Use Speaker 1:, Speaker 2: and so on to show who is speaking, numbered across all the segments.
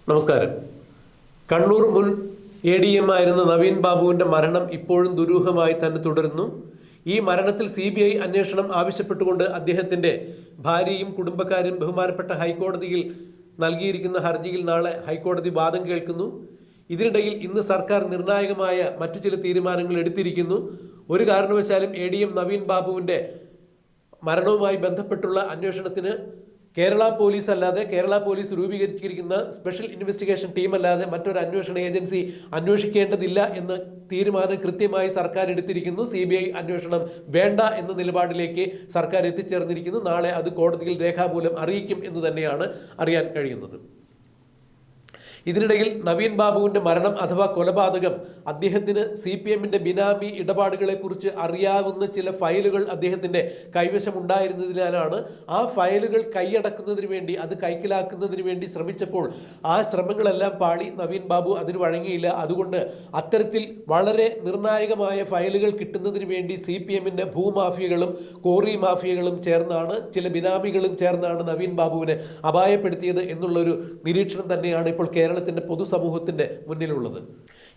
Speaker 1: നമസ്കാരം. കണ്ണൂർ മുൻ ADM ആയിരുന്ന നവീൻ ബാബുവിന്റെ മരണം ഇപ്പോഴും ദുരൂഹമായി തന്നെ തുടരുന്നു. ഈ മരണത്തിൽ CBI അന്വേഷണം ആവശ്യപ്പെട്ടുകൊണ്ട് അദ്ദേഹത്തിന്റെ ഭാര്യയും കുടുംബക്കാരും ബഹുമാനപ്പെട്ട ഹൈക്കോടതിയിൽ നൽകിയിരിക്കുന്ന ഹർജിയിൽ നാളെ ഹൈക്കോടതി വാദം കേൾക്കുന്നു. ഇതിനിടയിൽ ഇന്ന് സർക്കാർ നിർണായകമായ മറ്റു ചില തീരുമാനങ്ങൾ എടുത്തിരിക്കുന്നു. ഒരു കാരണവശാലും ADM നവീൻ ബാബുവിന്റെ മരണവുമായി ബന്ധപ്പെട്ടുള്ള അന്വേഷണത്തിന് കേരള പോലീസ് രൂപീകരിച്ചിരിക്കുന്ന സ്പെഷ്യൽ ഇൻവെസ്റ്റിഗേഷൻ ടീം അല്ലാതെ മറ്റൊരു അന്വേഷണ ഏജൻസി അന്വേഷിക്കേണ്ടതില്ല എന്ന തീരുമാനം കൃത്യമായി സർക്കാർ എടുത്തിരിക്കുന്നു. CBI അന്വേഷണം വേണ്ട എന്ന നിലപാടിലേക്ക് സർക്കാർ എത്തിച്ചേർന്നിരിക്കുന്നു. നാളെ അത് കോടതിയിൽ രേഖാമൂലം അറിയിക്കും എന്ന് തന്നെയാണ് അറിയാൻ കഴിയുന്നത്. ഇതിനിടയിൽ നവീൻ ബാബുവിന്റെ മരണം അഥവാ കൊലപാതകം അദ്ദേഹത്തിന് CPMന്റെ ബിനാമി ഇടപാടുകളെ കുറിച്ച് അറിയാവുന്ന ചില ഫയലുകൾ അദ്ദേഹത്തിന്റെ കൈവശം ഉണ്ടായിരുന്നതിനാലാണ് ആ ഫയലുകൾ കൈയടക്കുന്നതിന് വേണ്ടി അത് കൈക്കലാക്കുന്നതിന് വേണ്ടി ശ്രമിച്ചപ്പോൾ ആ ശ്രമങ്ങളെല്ലാം പാളി. നവീൻ ബാബു അതിന് വഴങ്ങിയില്ല. അതുകൊണ്ട് അത്തരത്തിൽ വളരെ നിർണായകമായ ഫയലുകൾ കിട്ടുന്നതിന് വേണ്ടി CPMന്റെ ഭൂമാഫിയകളും കോറി മാഫിയകളും ചേർന്നാണ്, ചില ബിനാമികളും ചേർന്നാണ് നവീൻ ബാബുവിനെ അപായപ്പെടുത്തിയത് എന്നുള്ളൊരു നിരീക്ഷണം തന്നെയാണ് ഇപ്പോൾ കേരളത്തിന്റെ പൊതുസമൂഹത്തിന്റെ മുന്നിലുള്ളത്.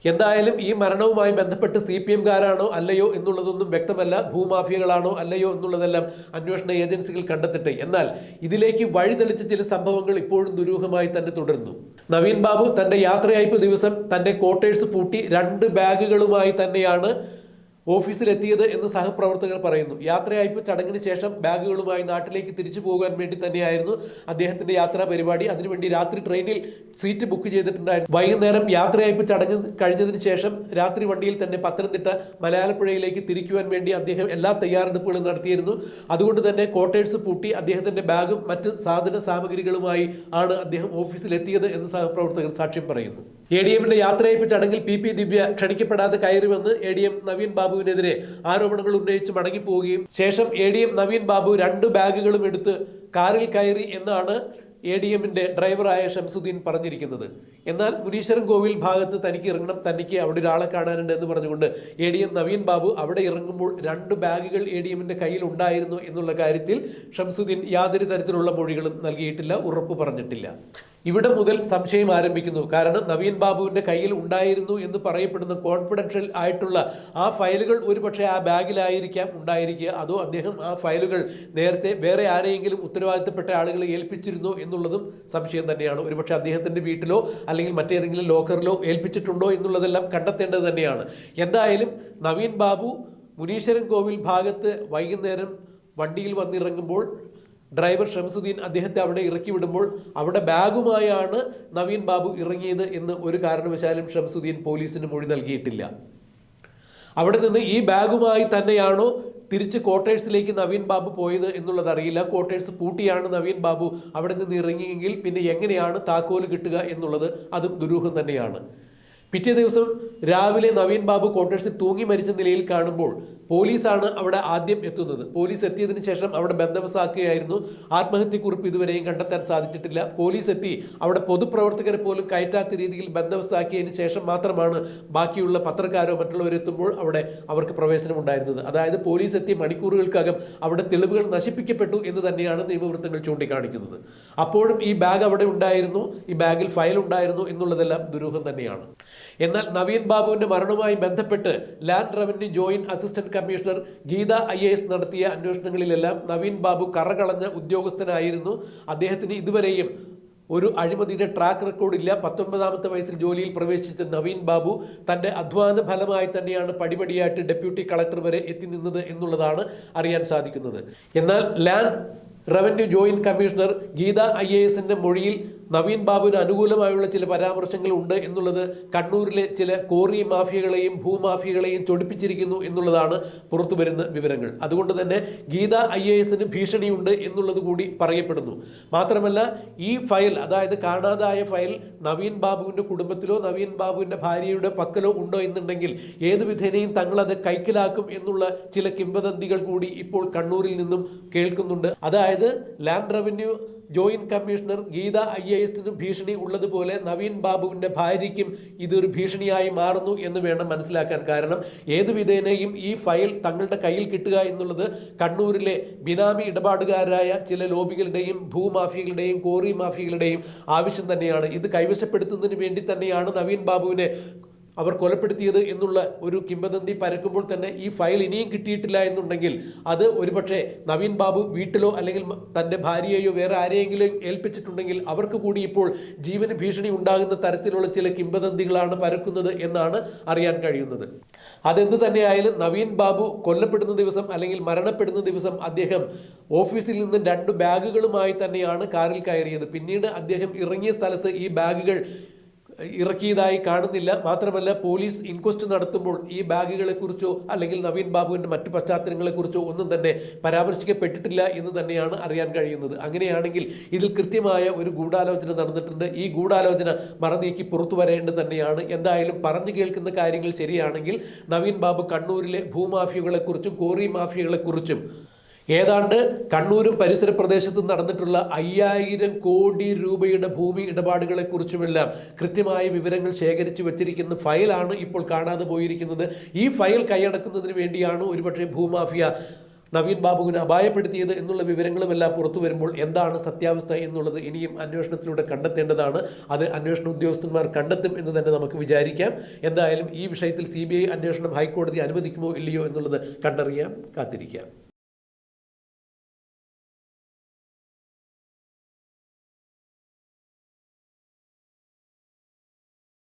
Speaker 1: എന്തായാലും ഈ മരണവുമായി ബന്ധപ്പെട്ട് CPMകാരാണോ അല്ലയോ എന്നുള്ളതൊന്നും വ്യക്തമല്ല. ഭൂമാഫിയകളാണോ അല്ലയോ എന്നുള്ളതെല്ലാം അന്വേഷണ ഏജൻസികൾ കണ്ടെത്തട്ടെ. എന്നാൽ ഇതിലേക്ക് വഴിതെളിച്ച ചില സംഭവങ്ങൾ ഇപ്പോഴും ദുരൂഹമായി തന്നെ തുടരുന്നു. നവീൻ ബാബു തന്റെ യാത്രയയപ്പ് ദിവസം തന്റെ ക്വാർട്ടേഴ്സ് പൂട്ടി 2 ബാഗുകളുമായി തന്നെയാണ് ഓഫീസിലെത്തിയത് എന്ന് സഹപ്രവർത്തകർ പറയുന്നു. യാത്രയയപ്പ് ചടങ്ങിന് ശേഷം ബാഗുകളുമായി നാട്ടിലേക്ക് തിരിച്ചു പോകാൻ വേണ്ടി തന്നെയായിരുന്നു അദ്ദേഹത്തിന്റെ യാത്രാ പരിപാടി. അതിനുവേണ്ടി രാത്രി ട്രെയിനിൽ സീറ്റ് ബുക്ക് ചെയ്തിട്ടുണ്ടായിരുന്നു. വൈകുന്നേരം യാത്രയയപ്പ് ചടങ്ങ് കഴിഞ്ഞതിന് ശേഷം രാത്രി വണ്ടിയിൽ തന്നെ പത്തനംതിട്ട മലയാളപ്പുഴയിലേക്ക് തിരിക്കുവാൻ വേണ്ടി അദ്ദേഹം എല്ലാ തയ്യാറെടുപ്പുകളും നടത്തിയിരുന്നു. അതുകൊണ്ട് തന്നെ ക്വാർട്ടേഴ്സ് പൂട്ടി അദ്ദേഹത്തിന്റെ ബാഗും മറ്റ് സാധന സാമഗ്രികളുമായി ആണ് അദ്ദേഹം ഓഫീസിലെത്തിയത് എന്ന് സഹപ്രവർത്തകർ സാക്ഷ്യം പറയുന്നു. ADMന്റെ യാത്രയയപ്പ് ചടങ്ങിൽ PP ദിവ്യ ക്ഷണിക്കപ്പെടാതെ കയറിവന്ന് ADM നവീൻ ബാബുവിനെതിരെ ആരോപണങ്ങൾ ഉന്നയിച്ച് മടങ്ങിപ്പോവുകയും ശേഷം ADM നവീൻ ബാബു 2 ബാഗുകളും എടുത്ത് കാറിൽ കയറി എന്നാണ് ADMന്റെ ഡ്രൈവറായ ഷംസുദ്ദീൻ പറഞ്ഞിരിക്കുന്നത്. എന്നാൽ മുനീശ്വരൻ കോവിൽ ഭാഗത്ത് തനിക്ക് ഇറങ്ങണം, തനിക്ക് അവിടെ ഒരാളെ കാണാനുണ്ട് എന്ന് പറഞ്ഞുകൊണ്ട് ADM നവീൻ ബാബു അവിടെ ഇറങ്ങുമ്പോൾ 2 ബാഗുകൾ ADMന്റെ കയ്യിൽ ഉണ്ടായിരുന്നു എന്നുള്ള കാര്യത്തിൽ ഷംസുദ്ദീൻ യാതൊരു തരത്തിലുള്ള മൊഴികളും നൽകിയിട്ടില്ല, ഉറപ്പ് പറഞ്ഞിട്ടില്ല. ഇവിടെ മുതൽ സംശയം ആരംഭിക്കുന്നു. കാരണം നവീൻ ബാബുവിന്റെ കയ്യിൽ ഉണ്ടായിരുന്നു എന്ന് പറയപ്പെടുന്ന കോൺഫിഡൻഷ്യൽ ആയിട്ടുള്ള ആ ഫയലുകൾ ഒരുപക്ഷെ ആ ബാഗിലായിരിക്കാം ഉണ്ടായിരിക്കുക. അതോ അദ്ദേഹം ആ ഫയലുകൾ നേരത്തെ വേറെ ആരെയെങ്കിലും ഉത്തരവാദിത്തപ്പെട്ട ആളുകളെ ഏൽപ്പിച്ചിരുന്നോ എന്നുള്ളതും സംശയം തന്നെയാണ്. ഒരുപക്ഷെ അദ്ദേഹത്തിന്റെ വീട്ടിലോ അല്ലെങ്കിൽ മറ്റേതെങ്കിലും ലോക്കറിലോ ഏൽപ്പിച്ചിട്ടുണ്ടോ എന്നുള്ളതെല്ലാം കണ്ടെത്തേണ്ടത് തന്നെയാണ്. എന്തായാലും നവീൻ ബാബു മുനീശ്വരൻ കോവിൽ ഭാഗത്ത് വൈകുന്നേരം വണ്ടിയിൽ വന്നിറങ്ങുമ്പോൾ ഡ്രൈവർ ഷംസുദ്ദീൻ അദ്ദേഹത്തെ അവിടെ ഇറക്കി വിടുമ്പോൾ അവിടെ ബാഗുമായാണ് നവീൻ ബാബു ഇറങ്ങിയത് എന്ന് ഒരു കാരണവശാലും ഷംസുദ്ദീൻ പോലീസിന് മൊഴി നൽകിയിട്ടില്ല. അവിടെ നിന്ന് ഈ ബാഗുമായി തന്നെയാണോ തിരിച്ച് ക്വാർട്ടേഴ്സിലേക്ക് നവീൻ ബാബു പോയത് എന്നുള്ളത് അറിയില്ല. ക്വാർട്ടേഴ്സ് പൂട്ടിയാണ് നവീൻ ബാബു അവിടെ നിന്ന് ഇറങ്ങിയെങ്കിൽ പിന്നെ എങ്ങനെയാണ് താക്കോല് കിട്ടുക എന്നുള്ളത് അതും ദുരൂഹം തന്നെയാണ്. പിറ്റേ ദിവസം രാവിലെ നവീൻ ബാബു ക്വാർട്ടേഴ്സിൽ തൂങ്ങി മരിച്ച നിലയിൽ കാണുമ്പോൾ പോലീസാണ് അവിടെ ആദ്യം എത്തുന്നത്. പോലീസ് എത്തിയതിനു ശേഷം അവിടെ ബന്ദോബസ്താക്കുകയായിരുന്നു. ആത്മഹത്യക്കുറിപ്പ് ഇതുവരെയും കണ്ടെത്താൻ സാധിച്ചിട്ടില്ല. പോലീസ് എത്തി അവിടെ പൊതുപ്രവർത്തകരെ പോലും കയറ്റാത്ത രീതിയിൽ ബന്ദോബസ്താക്കിയതിന് ശേഷം മാത്രമാണ് ബാക്കിയുള്ള പത്രക്കാരോ മറ്റുള്ളവരെത്തുമ്പോൾ അവിടെ അവർക്ക് പ്രവേശനം ഉണ്ടായിരുന്നത്. അതായത് പോലീസ് എത്തിയ മണിക്കൂറുകൾക്കകം അവിടെ തെളിവുകൾ നശിപ്പിക്കപ്പെട്ടു എന്ന് തന്നെയാണ് നിയമവൃത്തങ്ങൾ ചൂണ്ടിക്കാണിക്കുന്നത്. അപ്പോഴും ഈ ബാഗ് അവിടെ ഉണ്ടായിരുന്നു, ഈ ബാഗിൽ ഫയൽ ഉണ്ടായിരുന്നു എന്നുള്ളതെല്ലാം ദുരൂഹം തന്നെയാണ്. എന്നാൽ നവീൻ ബാബുവിന്റെ മരണവുമായി ബന്ധപ്പെട്ട് land revenue joint assistant commissioner Geetha IAS നടത്തിയ അന്വേഷണങ്ങളിലെല്ലാം നവീൻ ബാബു കറകളഞ്ഞ ഉദ്യോഗസ്ഥനായിരുന്നു. അദ്ദേഹത്തിന് ഇതുവരെയും ഒരു അഴിമതിയുടെ ട്രാക്ക് റെക്കോർഡ് ഇല്ല. 19ാമത്തെ വയസ്സിൽ ജോലിയിൽ പ്രവേശിച്ച നവീൻ ബാബു തന്റെ അധ്വാന ഫലമായി തന്നെയാണ് പടിപടിയായിട്ട് ഡെപ്യൂട്ടി കളക്ടർ വരെ എത്തി നിന്നത് എന്നുള്ളതാണ് അറിയാൻ സാധിക്കുന്നത്. എന്നാൽ land revenue joint commissioner Geetha IASന്റെ മൊഴിയിൽ നവീൻ ബാബുവിന് അനുകൂലമായുള്ള ചില പരാമർശങ്ങൾ ഉണ്ട് എന്നുള്ളത് കണ്ണൂരിലെ ചില കോറി മാഫിയകളെയും ഭൂമാഫിയകളെയും ചൊടിപ്പിച്ചിരിക്കുന്നു എന്നുള്ളതാണ് പുറത്തു വരുന്ന വിവരങ്ങൾ. അതുകൊണ്ട് തന്നെ ഗീത IASന് ഭീഷണിയുണ്ട് എന്നുള്ളത് കൂടി പറയപ്പെടുന്നു. മാത്രമല്ല ഈ ഫയൽ, അതായത് കാണാതായ ഫയൽ നവീൻ ബാബുവിന്റെ കുടുംബത്തിലോ നവീൻ ബാബുവിന്റെ ഭാര്യയുടെ പക്കലോ ഉണ്ടോ എന്നുണ്ടെങ്കിൽ ഏത് വിധേനയും തങ്ങളത് കൈക്കലാക്കും എന്നുള്ള ചില കിംവദന്തികൾ കൂടി ഇപ്പോൾ കണ്ണൂരിൽ നിന്നും കേൾക്കുന്നുണ്ട്. അതായത് land revenue joint commissioner Geetha IASനും ഭീഷണി ഉള്ളതുപോലെ നവീൻ ബാബുവിൻ്റെ ഭാര്യയ്ക്കും ഇതൊരു ഭീഷണിയായി മാറുന്നു എന്ന് വേണം മനസ്സിലാക്കാൻ. കാരണം ഏത് വിധേനയും ഈ ഫയൽ തങ്ങളുടെ കയ്യിൽ കിട്ടുക എന്നുള്ളത് കണ്ണൂരിലെ ബിനാമി ഇടപാടുകാരായ ചില ലോബികളുടെയും ഭൂമാഫിയകളുടെയും കോറി മാഫിയകളുടെയും ആവശ്യം തന്നെയാണ്. ഇത് കൈവശപ്പെടുത്തുന്നതിന് വേണ്ടി തന്നെയാണ് നവീൻ ബാബുവിനെ അവർ കൊലപ്പെടുത്തിയത് എന്നുള്ള ഒരു കിംവദന്തി പരക്കുമ്പോൾ തന്നെ ഈ ഫയൽ ഇനിയും കിട്ടിയിട്ടില്ല എന്നുണ്ടെങ്കിൽ അത് ഒരുപക്ഷെ നവീൻ ബാബു വീട്ടിലോ അല്ലെങ്കിൽ തൻ്റെ ഭാര്യയെയോ വേറെ ആരെയെങ്കിലും ഏൽപ്പിച്ചിട്ടുണ്ടെങ്കിൽ അവർക്ക് കൂടി ഇപ്പോൾ ജീവന് ഭീഷണി ഉണ്ടാകുന്ന തരത്തിലുള്ള ചില കിംവദന്തികളാണ് പരക്കുന്നത് എന്നാണ് അറിയാൻ കഴിയുന്നത്. അതെന്ത് തന്നെയായാലും നവീൻ ബാബു കൊല്ലപ്പെടുന്ന ദിവസം അല്ലെങ്കിൽ മരണപ്പെടുന്ന ദിവസം അദ്ദേഹം ഓഫീസിൽ നിന്ന് 2 ബാഗുകളുമായി തന്നെയാണ് കാറിൽ കയറിയത്. പിന്നീട് അദ്ദേഹം ഇറങ്ങിയ സ്ഥലത്ത് ഈ ബാഗുകൾ ഇറക്കിയതായി കാണുന്നില്ല. മാത്രമല്ല പോലീസ് ഇൻക്വസ്റ്റ് നടത്തുമ്പോൾ ഈ ബാഗുകളെക്കുറിച്ചോ അല്ലെങ്കിൽ നവീൻ ബാബുവിൻ്റെ മറ്റു പശ്ചാത്തലങ്ങളെക്കുറിച്ചോ ഒന്നും തന്നെ പരാമർശിക്കപ്പെട്ടിട്ടില്ല എന്ന് തന്നെയാണ് അറിയാൻ കഴിയുന്നത്. അങ്ങനെയാണെങ്കിൽ ഇതിൽ കൃത്യമായ ഒരു ഗൂഢാലോചന നടന്നിട്ടുണ്ട്. ഈ ഗൂഢാലോചന മറനീക്കി പുറത്തു വരേണ്ടത് തന്നെയാണ്. എന്തായാലും പറഞ്ഞു കേൾക്കുന്ന കാര്യങ്ങൾ ശരിയാണെങ്കിൽ നവീൻ ബാബു കണ്ണൂരിലെ ഭൂമാഫിയകളെക്കുറിച്ചും കോറി മാഫിയകളെക്കുറിച്ചും ഏതാണ്ട് കണ്ണൂരും പരിസര പ്രദേശത്തും നടന്നിട്ടുള്ള 5000 കോടി രൂപയുടെ ഭൂമി ഇടപാടുകളെക്കുറിച്ചുമെല്ലാം കൃത്യമായ വിവരങ്ങൾ ശേഖരിച്ചു വച്ചിരിക്കുന്ന ഫയലാണ് ഇപ്പോൾ കാണാതെ പോയിരിക്കുന്നത്. ഈ ഫയൽ കൈയടക്കുന്നതിന് വേണ്ടിയാണ് ഒരുപക്ഷെ ഭൂമാഫിയ നവീൻ ബാബുവിനെ അപായപ്പെടുത്തിയത് എന്നുള്ള വിവരങ്ങളുമെല്ലാം പുറത്തു വരുമ്പോൾ എന്താണ് സത്യാവസ്ഥ എന്നുള്ളത് ഇനിയും അന്വേഷണത്തിലൂടെ കണ്ടെത്തേണ്ടതാണ്. അത് അന്വേഷണ ഉദ്യോഗസ്ഥന്മാർ കണ്ടെത്തും എന്ന് തന്നെ നമുക്ക് വിചാരിക്കാം. എന്തായാലും ഈ വിഷയത്തിൽ CBI അന്വേഷണം ഹൈക്കോടതി അനുവദിക്കുമോ ഇല്ലയോ എന്നുള്ളത് കണ്ടറിയാം, കാത്തിരിക്കാം.